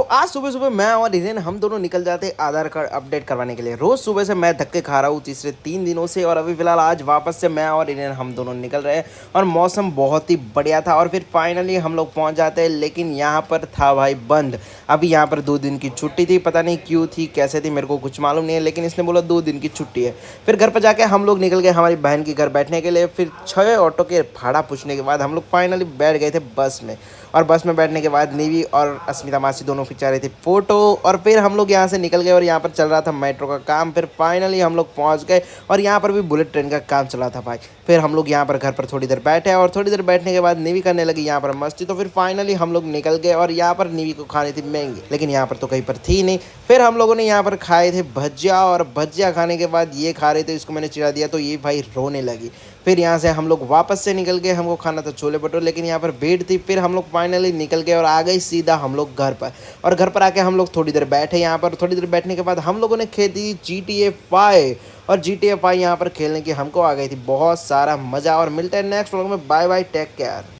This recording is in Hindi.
तो आज सुबह-सुबह मैं और हिरेन हम दोनों निकल जाते हैं आधार कार्ड अपडेट करवाने के लिए। रोज़ सुबह से मैं धक्के खा रहा हूँ तीसरे 3 दिनों से और अभी फ़िलहाल आज वापस से मैं और हिरेन हम दोनों निकल रहे हैं और मौसम बहुत ही बढ़िया था और फिर फाइनली हम लोग पहुँच जाते हैं, लेकिन यहाँ पर था भाई बंद। अभी यहाँ पर 2 दिन की छुट्टी थी, पता नहीं क्यों थी, कैसे थी मेरे को कुछ मालूम नहीं है, लेकिन इसने बोला 2 दिन की छुट्टी है। फिर घर पर जाके हम लोग निकल गए हमारी बहन के घर बैठने के लिए। फिर 6 ऑटो के भाड़ा पूछने के बाद हम लोग फाइनली बैठ गए थे बस में। और बस में बैठने के बाद निवी और अस्मिता मासी दोनों खिंचा रही थी फ़ोटो और फिर हम लोग यहाँ से निकल गए और यहाँ पर चल रहा था मेट्रो का काम। फिर फाइनली हम लोग पहुँच गए और यहाँ पर भी बुलेट ट्रेन का काम चला था भाई। फिर हम लोग यहाँ पर घर पर थोड़ी देर बैठे और थोड़ी देर बैठने के बाद निवी करने लगी यहाँ पर मस्ती। तो फिर फाइनली हम लोग निकल गए और यहाँ पर निवी को खानी थी मैगी, लेकिन यहाँ पर तो कहीं पर थी नहीं। फिर हम लोगों ने यहाँ पर खाए थे भजिया और भजिया खाने के बाद ये खा रहे थे, इसको मैंने चिढ़ा दिया तो ये भाई रोने लगी। फिर यहाँ से हम लोग वापस से निकल गए, हमको खाना था छोले भटूरे, लेकिन यहाँ पर भीड़ थी। फिर हम लोग फाइनली निकल गए और आ गए सीधा हम लोग घर पर। और घर पर आके हम लोग थोड़ी देर बैठे यहाँ पर। थोड़ी देर बैठने के बाद हम लोगों ने खेली GTA 5 और GTA 5 यहाँ पर खेलने की हमको आ गई थी बहुत सारा मज़ा। और मिलते हैं नेक्स्ट व्लॉग में। Bye bye, take care.